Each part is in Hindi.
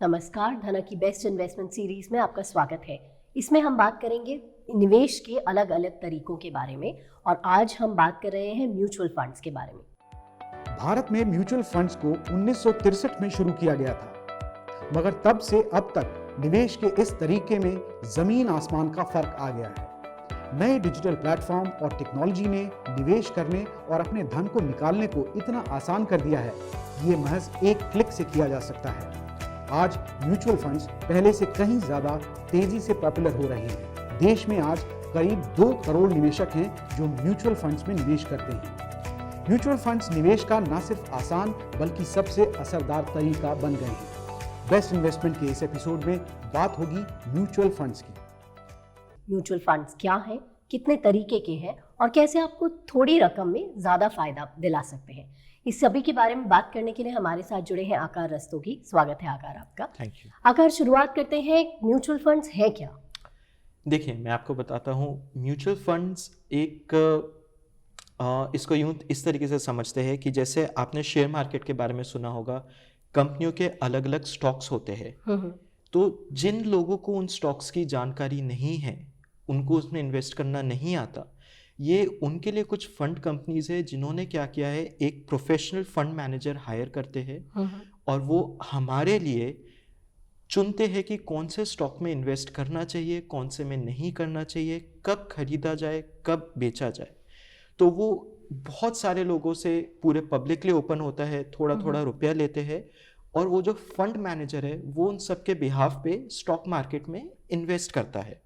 नमस्कार, धना की बेस्ट इन्वेस्टमेंट सीरीज में आपका स्वागत है। इसमें हम बात करेंगे निवेश के अलग अलग तरीकों के बारे में और आज हम बात कर रहे हैं म्यूचुअल फंड्स के बारे में। भारत में म्यूचुअल फंड्स को 1963 में शुरू किया गया था, मगर तब से अब तक निवेश के इस तरीके में जमीन आसमान का फर्क आ गया है। नए डिजिटल प्लेटफॉर्म और टेक्नोलॉजी ने निवेश करने और अपने धन को निकालने को इतना आसान कर दिया है, ये महज एक क्लिक से किया जा सकता है। आज म्यूचुअल फंड्स पहले से कहीं ज्यादा तेजी से पॉपुलर हो रहे हैं। देश में आज करीब 2 करोड़ निवेशक हैं जो म्यूचुअल फंड्स में निवेश करते हैं। म्यूचुअल फंड्स निवेश का न सिर्फ आसान बल्कि सबसे असरदार तरीका बन गए हैं। बेस्ट इन्वेस्टमेंट के इस एपिसोड में बात होगी म्यूचुअल फंड्स की। म्यूचुअल फंड्स क्या है, कितने तरीके के हैं और कैसे आपको थोड़ी रकम में ज़्यादा फायदा दिला सकते हैं, इस सभी के बारे में बात करने के लिए हमारे साथ जुड़े हैं आकार रस्तोगी। स्वागत है आकार आपका। Thank you. आकार, शुरुआत करते हैं, म्यूचुअल फंड्स है क्या? देखिए, मैं आपको बताता हूँ। म्यूचुअल फंड्स एक इसको यूँ इस तरीके से समझते हैं कि जैसे आपने शेयर मार्केट के बारे में सुना होगा, कंपनियों के अलग अलग स्टॉक्स होते हैं। तो जिन लोगों को उन स्टॉक्स की जानकारी नहीं है, उनको उसमें इन्वेस्ट करना नहीं आता, ये उनके लिए कुछ फंड कंपनीज है जिन्होंने क्या किया है, एक प्रोफेशनल फंड मैनेजर हायर करते हैं और वो हमारे लिए चुनते हैं कि कौन से स्टॉक में इन्वेस्ट करना चाहिए, कौन से में नहीं करना चाहिए, कब खरीदा जाए, कब बेचा जाए। तो वो बहुत सारे लोगों से पूरे पब्लिकली ओपन होता है, थोड़ा थोड़ा रुपया लेते हैं और वो जो फंड मैनेजर है वो उन सबके बिहाफ पे स्टॉक मार्केट में इन्वेस्ट करता है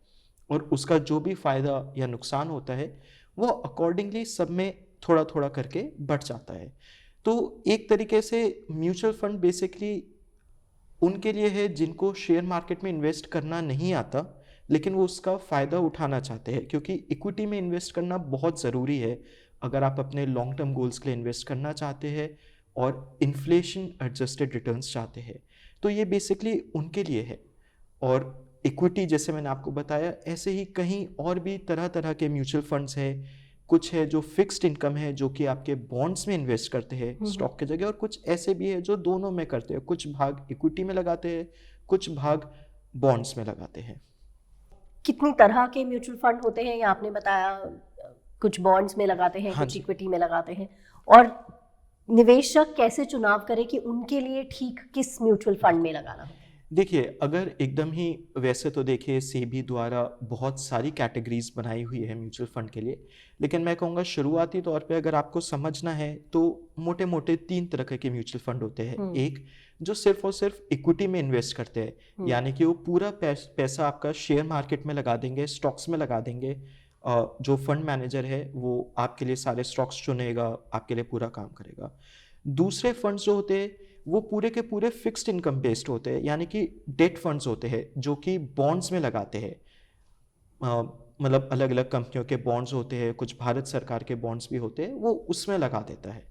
और उसका जो भी फायदा या नुकसान होता है वो अकॉर्डिंगली सब में थोड़ा थोड़ा करके बढ़ जाता है। तो एक तरीके से म्यूचुअल फंड बेसिकली उनके लिए है जिनको शेयर मार्केट में इन्वेस्ट करना नहीं आता लेकिन वो उसका फ़ायदा उठाना चाहते हैं, क्योंकि इक्विटी में इन्वेस्ट करना बहुत ज़रूरी है अगर आप अपने लॉन्ग टर्म गोल्स के लिए इन्वेस्ट करना चाहते हैं और इन्फ्लेशन एडजस्टेड रिटर्न्स चाहते हैं। तो ये बेसिकली उनके लिए है। और इक्विटी, जैसे मैंने आपको बताया, ऐसे ही कहीं और भी तरह तरह के म्यूचुअल फंड्स हैं। कुछ है जो फिक्स्ड इनकम है, जो कि आपके बॉन्ड्स में इन्वेस्ट करते हैं स्टॉक के जगह, और कुछ ऐसे भी है जो दोनों में करते हैं। कुछ भाग इक्विटी में लगाते हैं, कुछ भाग बॉन्ड्स में लगाते हैं। कितनी तरह के म्यूचुअल फंड होते हैं ये आपने बताया। कुछ बॉन्ड्स में लगाते हैं, हाँ कुछ जी। इक्विटी में लगाते हैं। और निवेशक कैसे चुनाव करे कि उनके लिए ठीक किस म्यूचुअल फंड में लगाना है? देखिए, अगर एकदम ही वैसे तो देखिए सेबी द्वारा बहुत सारी कैटेगरीज बनाई हुई है म्यूचुअल फंड के लिए, लेकिन मैं कहूँगा शुरुआती तौर पे अगर आपको समझना है तो मोटे मोटे 3 तरह के म्यूचुअल फंड होते हैं। एक जो सिर्फ और सिर्फ इक्विटी में इन्वेस्ट करते हैं, यानी कि वो पूरा पैसा आपका शेयर मार्केट में लगा देंगे, स्टॉक्स में लगा देंगे। जो फंड मैनेजर है वो आपके लिए सारे स्टॉक्स चुनेगा, आपके लिए पूरा काम करेगा। दूसरे फंड्स जो होते हैं वो पूरे के पूरे फिक्स्ड इनकम बेस्ड होते हैं, यानी कि डेट फंड्स होते हैं जो कि बॉन्ड्स में लगाते हैं। मतलब अलग अलग कंपनियों के बॉन्ड्स होते हैं, कुछ भारत सरकार के बॉन्ड्स भी होते हैं, वो उसमें लगा देता है।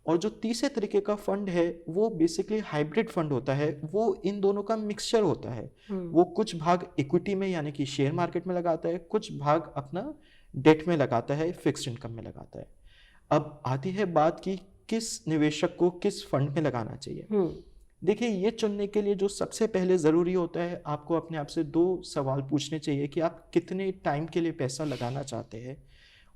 और जो तीसरे तरीके का फंड है वो बेसिकली हाइब्रिड फंड होता है। वो इन दोनों का मिक्सचर होता है। वो कुछ भाग इक्विटी में यानी कि शेयर मार्केट में लगाता है, कुछ भाग अपना डेट में लगाता है, फिक्स्ड इनकम में लगाता है। अब आती है बात की किस निवेशक को किस फंड में लगाना चाहिए। देखिए, ये चुनने के लिए जो सबसे पहले ज़रूरी होता है, आपको अपने आप से 2 सवाल पूछने चाहिए कि आप कितने टाइम के लिए पैसा लगाना चाहते हैं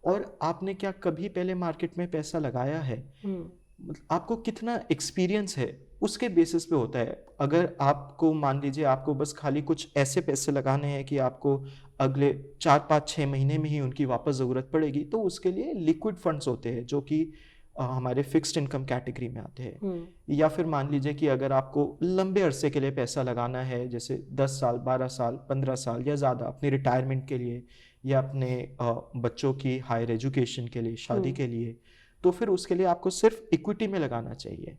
और आपने क्या कभी पहले मार्केट में पैसा लगाया है। मतलब आपको कितना एक्सपीरियंस है उसके बेसिस पे होता है। अगर आपको मान लीजिए आपको बस खाली कुछ ऐसे पैसे लगाने हैं कि आपको अगले 4-5-6 महीने में ही उनकी वापस ज़रूरत पड़ेगी, तो उसके लिए लिक्विड फंड्स होते हैं जो कि हमारे फिक्स्ड इनकम कैटेगरी में आते हैं। या फिर मान लीजिए कि अगर आपको लंबे अरसे के लिए पैसा लगाना है, जैसे 10 साल, 12 साल, 15 साल या ज़्यादा, अपने रिटायरमेंट के लिए या अपने बच्चों की हायर एजुकेशन के लिए, शादी के लिए, तो फिर उसके लिए आपको सिर्फ इक्विटी में लगाना चाहिए।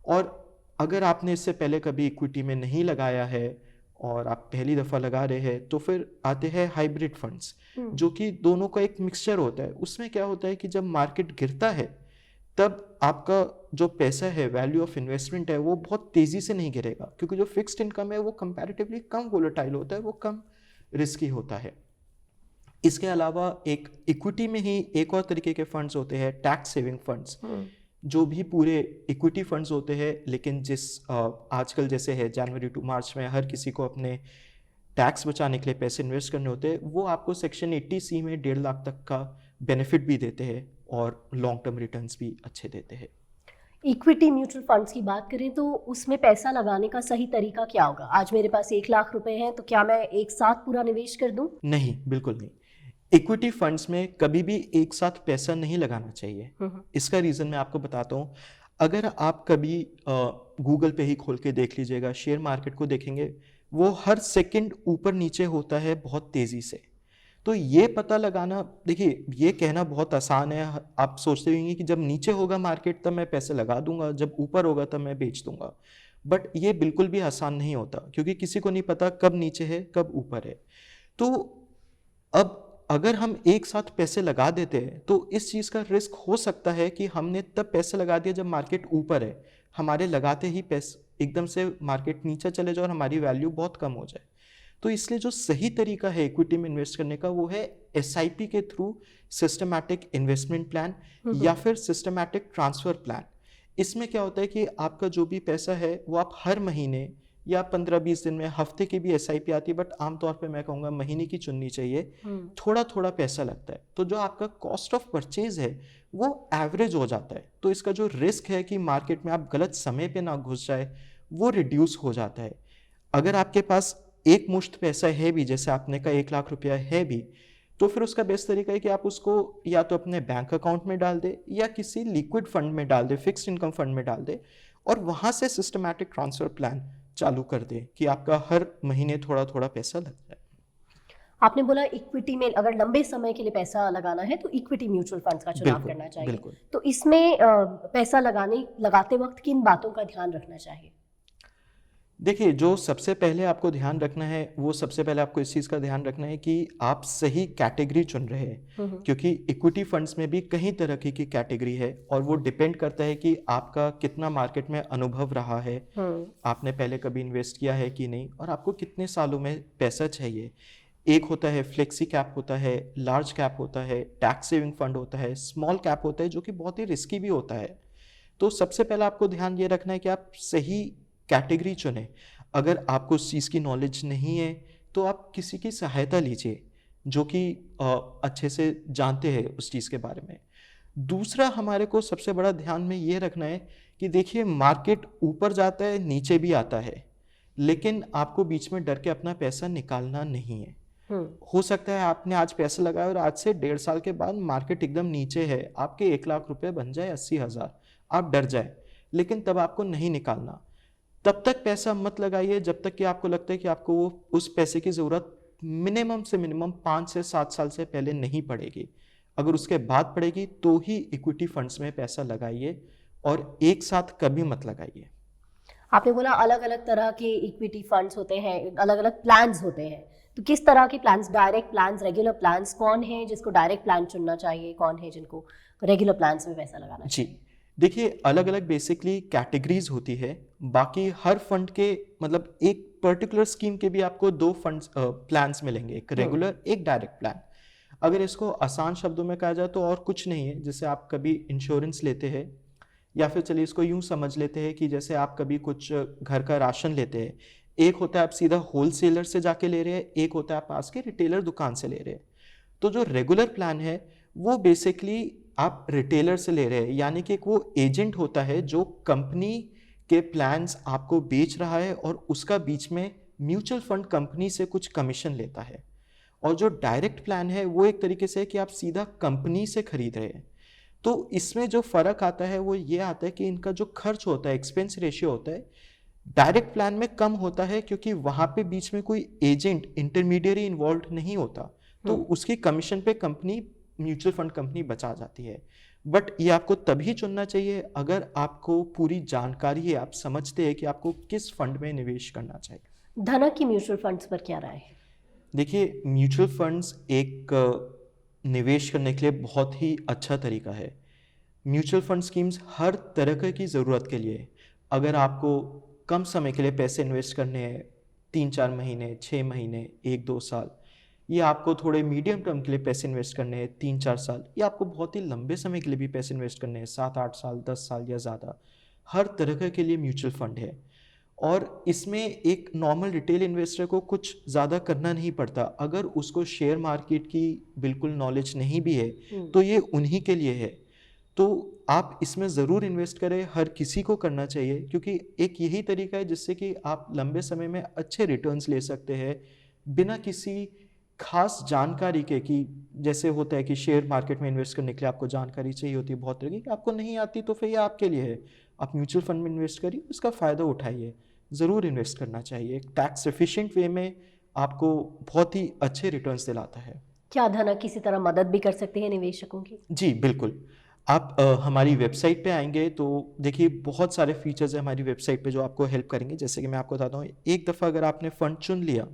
और अगर आपने इससे पहले कभी इक्विटी में नहीं लगाया है और आप पहली दफ़ा लगा रहे हैं, तो फिर आते हैं हाइब्रिड फंड्स, जो कि दोनों का एक मिक्सचर होता है। उसमें क्या होता है कि जब मार्केट गिरता है तब आपका जो पैसा है, वैल्यू ऑफ इन्वेस्टमेंट है, वो बहुत तेज़ी से नहीं गिरेगा, क्योंकि जो फिक्स्ड इनकम है वो कंपैरेटिवली कम वोलेटाइल होता है, वो कम रिस्की होता है। इसके अलावा एक इक्विटी में ही एक और तरीके के फंड्स होते हैं, टैक्स सेविंग फंड्स। जो भी पूरे इक्विटी फंड्स होते हैं, लेकिन आजकल जैसे है जनवरी टू मार्च में हर किसी को अपने टैक्स बचाने के लिए पैसे इन्वेस्ट करने होते हैं, वो आपको सेक्शन 80C में 1.5 लाख तक का बेनिफिट भी देते हैं और लॉन्ग टर्म रिटर्न्स भी अच्छे देते हैं। इक्विटी म्यूचुअल फंड्स की बात करें तो उसमें पैसा लगाने का सही तरीका क्या होगा? आज मेरे पास 1 लाख रुपए हैं, तो क्या मैं एक साथ पूरा निवेश कर दूं? नहीं, बिल्कुल नहीं। इक्विटी फंड्स में कभी भी एक साथ पैसा नहीं लगाना चाहिए। इसका रीज़न मैं आपको बताता हूँ। अगर आप कभी गूगल पे ही खोल के देख लीजिएगा, शेयर मार्केट को देखेंगे, वो हर सेकंड ऊपर नीचे होता है बहुत तेज़ी से। तो ये पता लगाना, देखिए ये कहना बहुत आसान है, आप सोचते होंगे कि जब नीचे होगा मार्केट तब मैं पैसे लगा दूंगा, जब ऊपर होगा तब मैं बेच दूंगा। बट ये बिल्कुल भी आसान नहीं होता, क्योंकि किसी को नहीं पता कब नीचे है कब ऊपर है। तो अब अगर हम एक साथ पैसे लगा देते हैं तो इस चीज़ का रिस्क हो सकता है कि हमने तब पैसे लगा दिया जब मार्केट ऊपर है, हमारे लगाते ही पैसे एकदम से मार्केट नीचे चले जाए और हमारी वैल्यू बहुत कम हो जाए। तो इसलिए जो सही तरीका है इक्विटी में इन्वेस्ट करने का, वो है SIP के थ्रू सिस्टमैटिक इन्वेस्टमेंट प्लान या फिर सिस्टमैटिक ट्रांसफर प्लान। इसमें क्या होता है कि आपका जो भी पैसा है वो आप हर महीने या 15-20 दिन में, हफ्ते की भी SIP आती है, बट आमतौर पे मैं कहूँगा महीने की चुननी चाहिए। थोड़ा थोड़ा पैसा लगता है, तो जो आपका कॉस्ट ऑफ परचेज है वो एवरेज हो जाता है। तो इसका जो रिस्क है कि मार्केट में आप गलत समय पे ना घुस जाए, वो रिड्यूस हो जाता है। अगर आपके पास एक मुश्त पैसा है भी, जैसे आपने कहा 1 लाख रुपया है भी, तो फिर उसका बेस्ट तरीका है कि आप उसको या तो अपने बैंक अकाउंट में डाल दे या किसी लिक्विड फंड में डाल दे, फिक्स्ड इनकम फंड में डाल दे, और वहाँ से सिस्टमैटिक ट्रांसफर प्लान चालू कर दे कि आपका हर महीने थोड़ा थोड़ा पैसा लग जाए। आपने बोला इक्विटी में अगर लंबे समय के लिए पैसा लगाना है तो इक्विटी म्यूचुअल फंड्स का चुनाव बिल्कुल, करना चाहिए। बिल्कुल। तो इसमें पैसा लगाते वक्त किन बातों का ध्यान रखना चाहिए? देखिए, जो सबसे पहले आपको ध्यान रखना है, वो सबसे पहले आपको इस चीज़ का ध्यान रखना है कि आप सही कैटेगरी चुन रहे हैं, क्योंकि इक्विटी फंड्स में भी कई तरह की कैटेगरी है और वो डिपेंड करता है कि आपका कितना मार्केट में अनुभव रहा है, आपने पहले कभी इन्वेस्ट किया है कि नहीं, और आपको कितने सालों में पैसा चाहिए। एक होता है फ्लेक्सी कैप होता है, लार्ज कैप होता है, टैक्स सेविंग फंड होता है, स्मॉल कैप होता है, जो कि बहुत ही रिस्की भी होता है। तो सबसे पहले आपको ध्यान ये रखना है कि आप सही कैटेगरी चुनें। अगर आपको उस चीज़ की नॉलेज नहीं है तो आप किसी की सहायता लीजिए जो कि अच्छे से जानते हैं उस चीज़ के बारे में। दूसरा, हमारे को सबसे बड़ा ध्यान में ये रखना है कि देखिए, मार्केट ऊपर जाता है, नीचे भी आता है, लेकिन आपको बीच में डर के अपना पैसा निकालना नहीं है। हो सकता है आपने आज पैसा लगाया और आज से 1.5 साल के बाद मार्केट एकदम नीचे है, आपके 1 लाख रुपए बन जाए 80,000, आप डर जाए, लेकिन तब आपको नहीं निकालना। तब तक पैसा मत लगाइए जब तक कि आपको लगता है कि आपको उस पैसे की ज़रूरत मिनिमम से मिनिमम 5 से 7 साल से पहले नहीं पड़ेगी। अगर उसके बाद पड़ेगी तो ही इक्विटी फंड्स में पैसा लगाइए, और एक साथ कभी मत लगाइए। आपने बोला अलग अलग तरह के इक्विटी फंड्स होते हैं, अलग अलग प्लान्स होते हैं, तो किस तरह के plans, direct plans, regular plans, कौन है जिसको डायरेक्ट प्लान चुनना चाहिए, कौन है जिनको रेगुलर प्लान्स में पैसा लगाना चाहिए? जी, देखिए, अलग अलग बेसिकली कैटेगरीज होती है। बाकी हर फंड के मतलब एक पर्टिकुलर स्कीम के भी आपको 2 फंड्स प्लान्स मिलेंगे, एक रेगुलर, एक डायरेक्ट प्लान। अगर इसको आसान शब्दों में कहा जाए तो और कुछ नहीं है। जैसे आप कभी इंश्योरेंस लेते हैं, या फिर चलिए इसको यूं समझ लेते हैं कि जैसे आप कभी कुछ घर का राशन लेते हैं, एक होता है आप सीधा होलसेलर से जाके ले रहे हैं, एक होता है आप पास के रिटेलर दुकान से ले रहे हैं। तो जो रेगुलर प्लान है वो बेसिकली आप रिटेलर से ले रहे हैं, यानी कि वो एजेंट होता है जो कंपनी के प्लान्स आपको बेच रहा है और उसका बीच में म्यूचुअल फंड कंपनी से कुछ कमीशन लेता है। और जो डायरेक्ट प्लान है वो एक तरीके से है कि आप सीधा कंपनी से खरीद रहे हैं। तो इसमें जो फ़र्क आता है वो ये आता है कि इनका जो खर्च होता है, एक्सपेंस रेशियो होता है, डायरेक्ट प्लान में कम होता है, क्योंकि वहाँ पे बीच में कोई एजेंट, इंटरमीडियरी इन्वॉल्व नहीं होता, तो उसकी कमीशन पे कंपनी, म्यूचुअल फंड कंपनी बचा जाती है। बट ये आपको तभी चुनना चाहिए अगर आपको पूरी जानकारी है, आप समझते हैं कि आपको किस फंड में निवेश करना चाहिए। धनक की म्यूचुअल फंड्स पर क्या राय है? देखिए, म्यूचुअल फंड्स एक निवेश करने के लिए बहुत ही अच्छा तरीका है। म्यूचुअल फंड स्कीम्स हर तरह की ज़रूरत के लिए, अगर आपको कम समय के लिए पैसे इन्वेस्ट करने हैं, 3-4 महीने, 6 महीने, 1-2 साल, या आपको थोड़े मीडियम टर्म के लिए पैसे इन्वेस्ट करने हैं 3-4 साल, या आपको बहुत ही लंबे समय के लिए भी पैसे इन्वेस्ट करने हैं 7-8 साल, 10 साल या ज़्यादा, हर तरह के लिए म्यूचुअल फंड है। और इसमें एक नॉर्मल रिटेल इन्वेस्टर को कुछ ज़्यादा करना नहीं पड़ता। अगर उसको शेयर मार्केट की बिल्कुल नॉलेज नहीं भी है तो ये उन्हीं के लिए है। तो आप इसमें ज़रूर इन्वेस्ट करें, हर किसी को करना चाहिए, क्योंकि एक यही तरीका है जिससे कि आप लंबे समय में अच्छे रिटर्न्स ले सकते हैं बिना किसी खास जानकारी के। कि जैसे होता है कि शेयर मार्केट में इन्वेस्ट करने के लिए आपको जानकारी चाहिए होती है बहुत तरह की, आपको नहीं आती तो फिर ये आपके लिए है। आप म्यूचुअल फंड में इन्वेस्ट करिए, उसका फ़ायदा उठाइए, ज़रूर इन्वेस्ट करना चाहिए। टैक्स एफिशिएंट वे में आपको बहुत ही अच्छे रिटर्न्स दिलाता है। क्या धना किसी तरह मदद भी कर सकते हैं निवेशकों की? जी बिल्कुल। आप हमारी वेबसाइट पे आएंगे तो देखिए बहुत सारे फीचर्स हैं हमारी वेबसाइट पे जो आपको हेल्प करेंगे। जैसे कि मैं आपको बताता हूँ, एक दफ़ा अगर आपने फ़ंड चुन लिया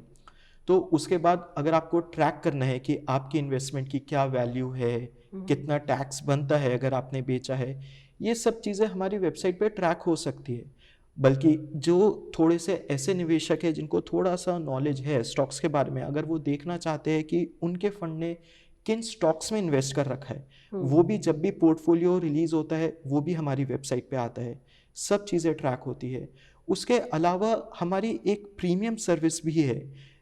तो उसके बाद अगर आपको ट्रैक करना है कि आपकी इन्वेस्टमेंट की क्या वैल्यू है, कितना टैक्स बनता है अगर आपने बेचा है, ये सब चीज़ें हमारी वेबसाइट पे ट्रैक हो सकती है। बल्कि जो थोड़े से ऐसे निवेशक हैं जिनको थोड़ा सा नॉलेज है स्टॉक्स के बारे में, अगर वो देखना चाहते हैं कि उनके फंड ने किन स्टॉक्स में इन्वेस्ट कर रखा है, वो भी जब भी पोर्टफोलियो रिलीज होता है वो भी हमारी वेबसाइट पे आता है, सब चीज़ें ट्रैक होती है। उसके अलावा हमारी एक प्रीमियम सर्विस भी है।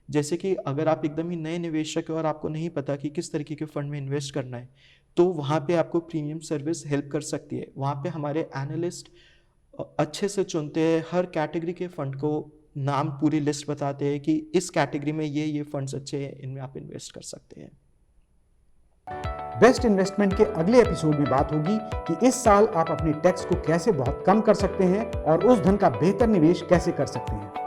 जैसे कि अगर आप एकदम ही नए निवेशक हैं और आपको नहीं पता कि किस तरीके के फंड में इन्वेस्ट करना है, तो वहाँ पे आपको प्रीमियम सर्विस हेल्प कर सकती है। वहाँ पे हमारे एनालिस्ट अच्छे से चुनते हैं, हर कैटेगरी के फंड को नाम पूरी लिस्ट बताते हैं कि इस कैटेगरी में ये फंड्स अच्छे हैं, इनमें आप इन्वेस्ट कर सकते हैं। बेस्ट इन्वेस्टमेंट के अगले एपिसोड में बात होगी कि इस साल आप अपने टैक्स को कैसे बहुत कम कर सकते हैं और उस धन का बेहतर निवेश कैसे कर सकते हैं।